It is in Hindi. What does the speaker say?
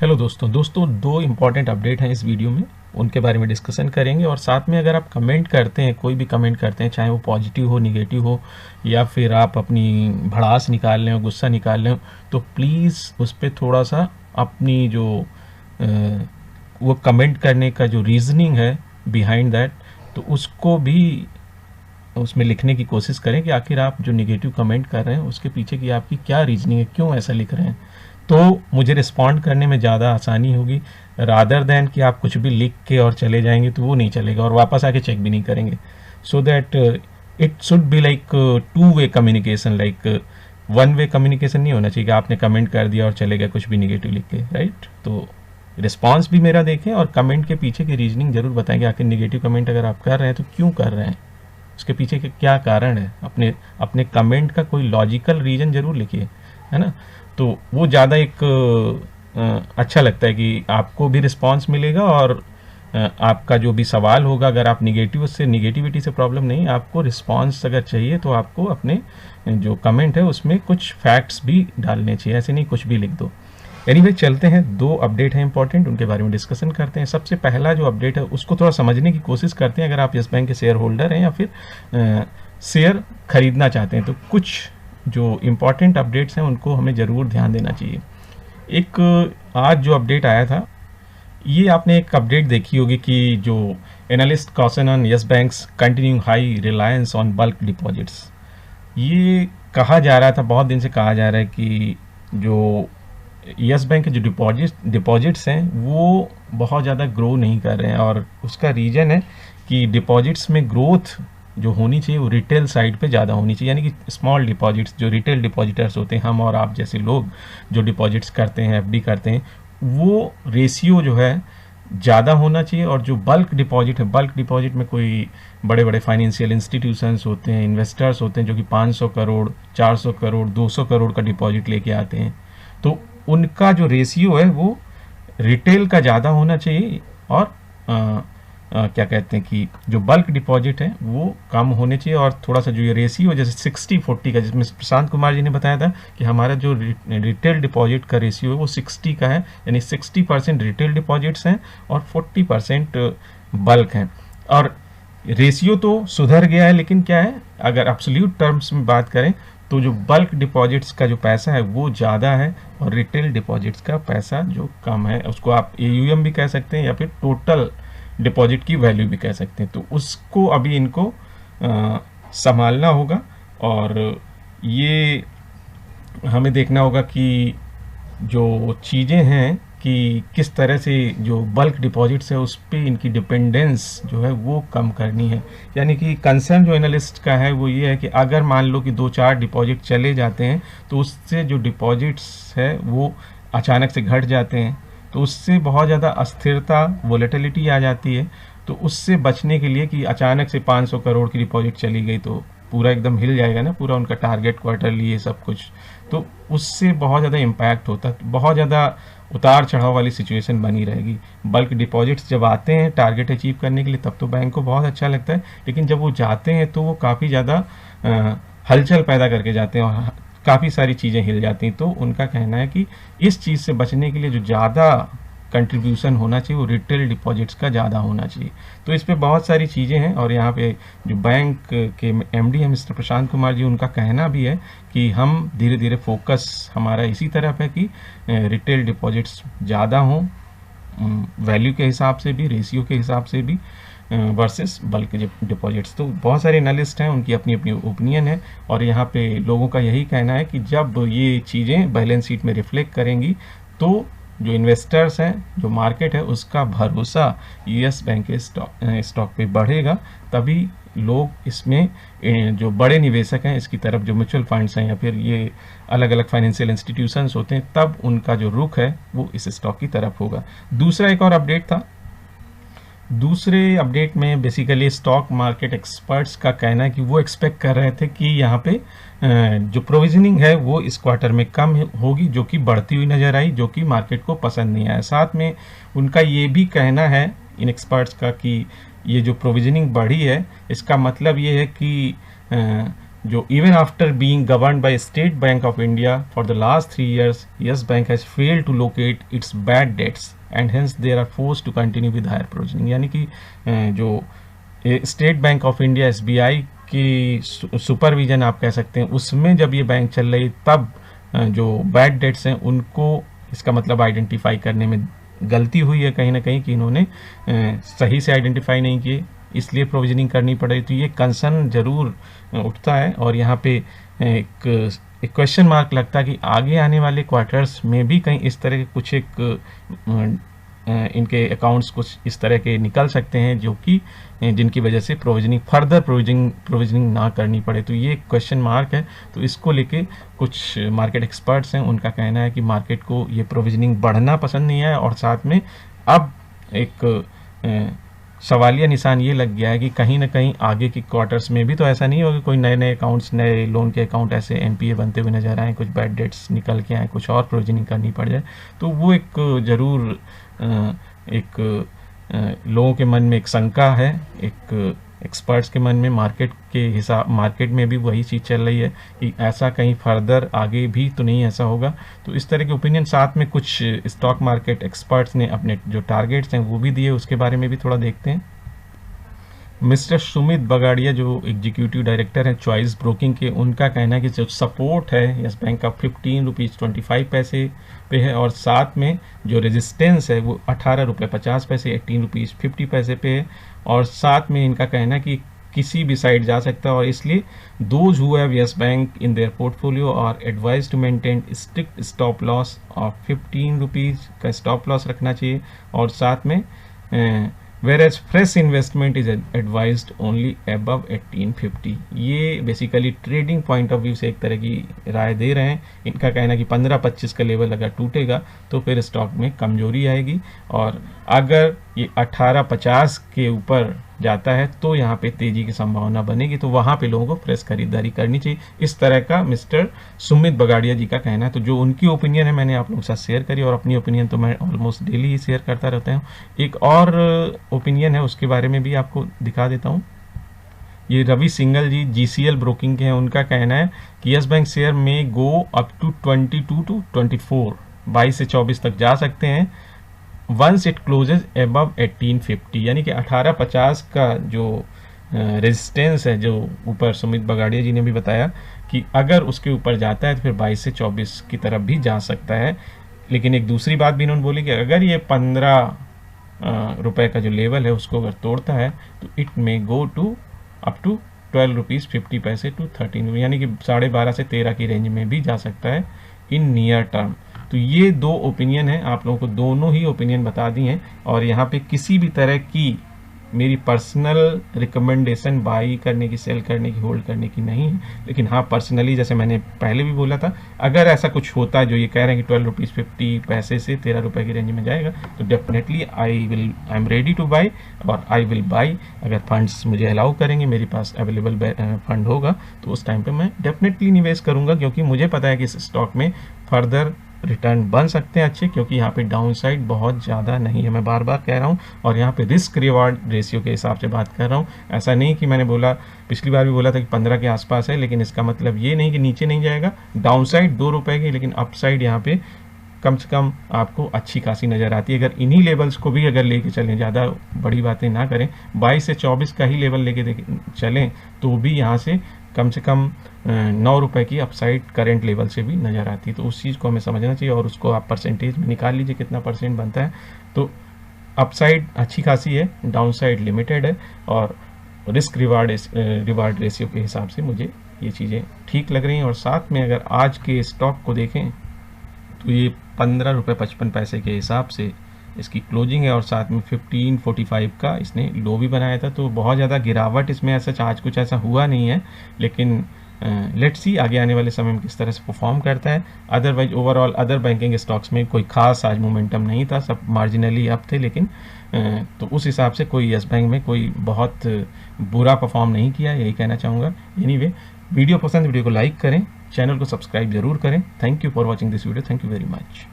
हेलो दोस्तों दो इम्पॉर्टेंट अपडेट हैं इस वीडियो में, उनके बारे में डिस्कशन करेंगे। और साथ में अगर आप कमेंट करते हैं, कोई भी कमेंट करते हैं, चाहे वो पॉजिटिव हो, निगेटिव हो, या फिर आप अपनी भड़ास निकाल लें हो, गुस्सा निकाल लें हो, तो प्लीज़ उस पर थोड़ा सा अपनी जो वो कमेंट करने का जो रीज़निंग है बिहाइंड दैट, तो उसको भी उसमें लिखने की कोशिश करें कि आखिर आप जो निगेटिव कमेंट कर रहे हैं उसके पीछे की आपकी क्या रीजनिंग है, क्यों ऐसा लिख रहे हैं। तो मुझे रिस्पॉन्ड करने में ज़्यादा आसानी होगी, रादर दैन कि आप कुछ भी लिख के और चले जाएंगे, तो वो नहीं चलेगा और वापस आके चेक भी नहीं करेंगे। So that it should be like two way communication, like one way communication नहीं होना चाहिए कि आपने कमेंट कर दिया और चले गए कुछ भी निगेटिव लिख के, राइट। तो रिस्पॉन्स भी मेरा देखें और कमेंट के पीछे की रीजनिंग जरूर बताएंगे। आखिर निगेटिव कमेंट अगर आप कर रहे हैं तो क्यों कर रहे हैं, उसके पीछे के क्या कारण है, अपने अपने कमेंट का कोई लॉजिकल रीजन जरूर लिखिए, है ना। तो वो ज़्यादा एक अच्छा लगता है कि आपको भी रिस्पांस मिलेगा और आपका जो भी सवाल होगा, अगर आप निगेटिविटी से प्रॉब्लम नहीं, आपको रिस्पांस अगर चाहिए तो आपको अपने जो कमेंट है उसमें कुछ फैक्ट्स भी डालने चाहिए, ऐसे नहीं कुछ भी लिख दो। एनीवे चलते हैं, दो अपडेट हैं इंपॉर्टेंट, उनके बारे में डिस्कशन करते हैं। सबसे पहला जो अपडेट है उसको थोड़ा समझने की कोशिश करते हैं। अगर आप यस बैंक के शेयर होल्डर हैं या फिर शेयर खरीदना चाहते हैं तो कुछ जो इम्पॉर्टेंट अपडेट्स हैं उनको हमें ज़रूर ध्यान देना चाहिए। एक आज जो अपडेट आया था, ये आपने एक अपडेट देखी होगी कि जो analyst caution on yes banks continue high reliance on bulk deposits, ये कहा जा रहा था, बहुत दिन से कहा जा रहा है कि जो यस बैंक के जो डिपॉजिट्स हैं वो बहुत ज़्यादा ग्रो नहीं कर रहे हैं। और उसका रीज़न है कि डिपॉजिट्स में ग्रोथ जो होनी चाहिए वो रिटेल साइड पे ज़्यादा होनी चाहिए, यानी कि स्मॉल डिपॉजिट्स, जो रिटेल डिपॉजिटर्स होते हैं, हम और आप जैसे लोग जो डिपॉजिट्स करते हैं, एफडी करते हैं, वो रेशियो जो है ज़्यादा होना चाहिए। और जो बल्क डिपॉजिट है, बल्क डिपॉजिट में कोई बड़े बड़े फाइनेंशियल इंस्टीट्यूशंस होते हैं, इन्वेस्टर्स होते हैं जो कि 500 करोड़, 400 करोड़, 200 करोड़ का डिपॉजिट लेके आते हैं, तो उनका जो रेशियो है वो रिटेल का ज़्यादा होना चाहिए। और क्या कहते हैं कि जो बल्क डिपॉजिट है वो कम होने चाहिए। और थोड़ा सा जो ये रेशियो जैसे 60-40 का, जिसमें प्रशांत कुमार जी ने बताया था कि हमारा जो रिटेल डिपॉजिट का रेशियो है वो 60 का है, यानी 60% रिटेल डिपॉजिट्स हैं और 40% बल्क हैं। और रेशियो तो सुधर गया है, लेकिन क्या है, अगर एब्सोल्यूट टर्म्स में बात करें तो जो बल्क डिपॉजिट्स का जो पैसा है वो ज़्यादा है और रिटेल डिपॉजिट्स का पैसा जो कम है, उसको आप एयूएम भी कह सकते हैं या फिर टोटल डिपॉजिट की वैल्यू भी कह सकते हैं। तो उसको अभी इनको संभालना होगा और ये हमें देखना होगा कि जो चीज़ें हैं कि किस तरह से जो बल्क डिपॉजिट्स है उस पर इनकी डिपेंडेंस जो है वो कम करनी है। यानी कि कंसर्न जो एनालिस्ट का है वो ये है कि अगर मान लो कि 2-4 डिपॉजिट चले जाते हैं तो उससे जो डिपॉजिट्स है वो अचानक से घट जाते हैं, तो उससे बहुत ज़्यादा अस्थिरता, वोलेटिलिटी आ जाती है। तो उससे बचने के लिए कि अचानक से 500 करोड़ की डिपॉजिट चली गई तो पूरा एकदम हिल जाएगा ना, पूरा उनका टारगेट क्वार्टरली ये सब कुछ, तो उससे बहुत ज़्यादा इम्पैक्ट होता है, बहुत ज़्यादा उतार चढ़ाव वाली सिचुएशन बनी रहेगी। बल्क डिपॉजिट्स जब आते हैं टारगेट अचीव करने के लिए तब तो बैंक को बहुत अच्छा लगता है, लेकिन जब वो जाते हैं तो वो काफ़ी ज़्यादा हलचल पैदा करके जाते हैं और काफ़ी सारी चीज़ें हिल जाती हैं। तो उनका कहना है कि इस चीज़ से बचने के लिए जो ज़्यादा कंट्रीब्यूशन होना चाहिए वो रिटेल डिपॉजिट्स का ज़्यादा होना चाहिए। तो इस पे बहुत सारी चीज़ें हैं और यहाँ पे जो बैंक के एमडी हैं मिस्टर प्रशांत कुमार जी, उनका कहना भी है कि हम धीरे धीरे फोकस हमारा इसी तरफ है कि रिटेल डिपॉजिट्स ज़्यादा हों, वैल्यू के हिसाब से भी, रेशियो के हिसाब से भी, वर्सेस बल्क डिपॉजिट्स। तो बहुत सारे एनालिस्ट हैं, उनकी अपनी अपनी ओपिनियन है और यहाँ पे लोगों का यही कहना है कि जब ये चीज़ें बैलेंस शीट में रिफ्लेक्ट करेंगी तो जो इन्वेस्टर्स हैं, जो मार्केट है, उसका भरोसा यूएस बैंक के स्टॉक पे बढ़ेगा, तभी लोग इसमें जो बड़े निवेशक हैं इसकी तरफ, जो म्यूचुअल फंड्स हैं या फिर ये अलग अलग फाइनेंशियल इंस्टीट्यूशंस होते हैं, तब उनका जो रुख है वो इस स्टॉक की तरफ होगा। दूसरा एक और अपडेट था, दूसरे अपडेट में बेसिकली स्टॉक मार्केट एक्सपर्ट्स का कहना है कि वो एक्सपेक्ट कर रहे थे कि यहाँ पे जो प्रोविजनिंग है वो इस क्वार्टर में कम होगी, जो कि बढ़ती हुई नज़र आई, जो कि मार्केट को पसंद नहीं आया। साथ में उनका ये भी कहना है इन एक्सपर्ट्स का कि ये जो प्रोविजनिंग बढ़ी है इसका मतलब ये है कि जो even after being governed by State Bank of India for the last 3 years, Yes Bank has failed to locate its bad debts and hence they are forced to continue with higher provisioning। यानी कि जो state bank of India SBI की सुपरविजन आप कह सकते हैं, उसमें जब ये बैंक चल रही तब जो बैड डेट्स हैं उनको, इसका मतलब आइडेंटिफाई करने में गलती हुई है कहीं ना कहीं कि इन्होंने सही से आइडेंटिफाई नहीं किए, इसलिए प्रोविजनिंग करनी पड़ रही। तो ये कंसर्न जरूर उठता है और यहाँ पे एक क्वेश्चन मार्क लगता है कि आगे आने वाले क्वार्टर्स में भी कहीं इस तरह के कुछ इनके अकाउंट्स कुछ इस तरह के निकल सकते हैं जो कि जिनकी वजह से फर्दर प्रोविजनिंग ना करनी पड़े। तो ये क्वेश्चन मार्क है। तो इसको लेके कुछ मार्केट एक्सपर्ट्स हैं, उनका कहना है कि मार्केट को ये प्रोविजनिंग बढ़ना पसंद नहीं है और साथ में अब एक सवालिया निशान ये लग गया है कि कहीं ना कहीं आगे के क्वार्टर्स में भी तो ऐसा नहीं होगा कोई नए अकाउंट्स, नए लोन के अकाउंट ऐसे NPA बनते हुए नजर आए, कुछ बैड डेट्स निकल के आए, कुछ और प्रोविजनिंग करनी पड़ जाए। तो वो एक जरूर लोगों के मन में एक शंका है, एक एक्सपर्ट्स के मन में, मार्केट में भी वही चीज़ चल रही है कि ऐसा कहीं फर्दर आगे भी तो नहीं ऐसा होगा। तो इस तरह के ओपिनियन साथ में कुछ स्टॉक मार्केट एक्सपर्ट्स ने अपने जो टारगेट्स हैं वो भी दिए, उसके बारे में भी थोड़ा देखते हैं। मिस्टर सुमित बगाड़िया जो एग्जीक्यूटिव डायरेक्टर हैं चॉइस ब्रोकिंग के, उनका कहना है कि जो सपोर्ट है यस बैंक का 15 रुपीज़ 25 पैसे पे है और साथ में जो रेजिस्टेंस है वो 18 रुपये 50 पैसे 18 रुपीज़ 50 पैसे पे है और साथ में इनका कहना है कि किसी भी साइड जा सकता है और इसलिए those who have Yes Bank in their portfolio are advise to maintain strict stop loss of 15 rupees का स्टॉप लॉस रखना चाहिए और साथ में whereas fresh investment is advised only above 1850। ये basically trading point of view से एक तरह की राय दे रहे हैं। इनका कहना है कि 15-25 का लेवल अगर टूटेगा तो फिर स्टॉक में कमजोरी आएगी और अगर ये 18-50 के ऊपर जाता है तो यहाँ पे तेजी की संभावना बनेगी, तो वहाँ पे लोगों को फ्रेश खरीदारी करनी चाहिए। इस तरह का मिस्टर सुमित बगाड़िया जी का कहना है। तो जो उनकी ओपिनियन है मैंने आप लोगों के साथ शेयर करी और अपनी ओपिनियन तो मैं ऑलमोस्ट डेली ही शेयर करता रहता हूँ। एक और ओपिनियन है उसके बारे में भी आपको दिखा देता हूँ। ये रवि सिंगल जी GCL ब्रोकिंग के हैं, उनका कहना है कि यस बैंक शेयर में गो अप टू 22 to 24, 22 से 24 तक जा सकते हैं वंस इट क्लोजेज अबव 1850। यानी कि 1850 का जो रेजिस्टेंस है, जो ऊपर सुमित बगाड़िया जी ने भी बताया कि अगर उसके ऊपर जाता है तो फिर 22 से 24 की तरफ भी जा सकता है। लेकिन एक दूसरी बात भी इन्होंने बोली कि अगर ये 15 रुपए का जो लेवल है उसको अगर तोड़ता है तो it may go to up to 12 rupees 50 पैसे टू 13, यानी कि 12.5 से 13 की रेंज में भी जा सकता है इन नियर टर्म। तो ये दो ओपिनियन है, आप लोगों को दोनों ही ओपिनियन बता दी हैं और यहाँ पे किसी भी तरह की मेरी पर्सनल रिकमेंडेशन बाई करने की, सेल करने की, होल्ड करने की नहीं है। लेकिन हाँ, पर्सनली जैसे मैंने पहले भी बोला था, अगर ऐसा कुछ होता है जो ये कह रहे हैं कि 12 रुपीज़ 50 पैसे से 13 रुपये की रेंज में जाएगा तो definitely I am ready two by और आई विल बाई। अगर फंड्स मुझे अलाउ करेंगे, मेरे पास अवेलेबल फंड होगा तो उस टाइम पे मैं डेफिनेटली निवेश करूंगा, क्योंकि मुझे पता है कि इस स्टॉक में फर्दर रिटर्न बन सकते हैं अच्छे, क्योंकि यहाँ पे डाउन साइड बहुत ज़्यादा नहीं है। मैं बार बार कह रहा हूँ और यहाँ पे रिस्क रिवार्ड रेशियो के हिसाब से बात कर रहा हूँ। ऐसा नहीं कि मैंने बोला, पिछली बार भी बोला था कि 15 के आसपास है, लेकिन इसका मतलब ये नहीं कि नीचे नहीं जाएगा। डाउन साइड 2 रुपये की, लेकिन अप साइड यहाँ पे कम से कम आपको अच्छी खासी नज़र आती है। अगर इन्हीं लेवल्स को भी अगर लेके चलें, ज़्यादा बड़ी बातें ना करें, 22 से 24 का ही लेवल लेके चलें तो भी यहाँ से कम 9 रुपये की अपसाइड करंट लेवल से भी नज़र आती है। तो उस चीज़ को हमें समझना चाहिए और उसको आप परसेंटेज में निकाल लीजिए कितना % बनता है। तो अपसाइड अच्छी खासी है, डाउन साइड लिमिटेड है और रिस्क रिवार्ड रेशियो के हिसाब से मुझे ये चीज़ें ठीक लग रही हैं। और साथ में अगर आज के स्टॉक को देखें तो ये 15 रुपये 55 पैसे के हिसाब से इसकी क्लोजिंग है और साथ में 1545 का इसने लो भी बनाया था। तो बहुत ज़्यादा गिरावट इसमें ऐसा आज कुछ ऐसा हुआ नहीं है, लेकिन लेट्स सी आगे आने वाले समय में किस तरह से परफॉर्म करता है। Otherwise overall other banking stocks में कोई खास आज मोमेंटम नहीं था, सब मार्जिनली अप थे, लेकिन तो उस हिसाब से कोई यस बैंक में कोई बहुत बुरा परफॉर्म नहीं किया, यही कहना चाहूँगा। एनीवे, वीडियो पसंद, वीडियो को लाइक करें, चैनल को सब्सक्राइब जरूर करें। Thank you for watching this video, thank you very much.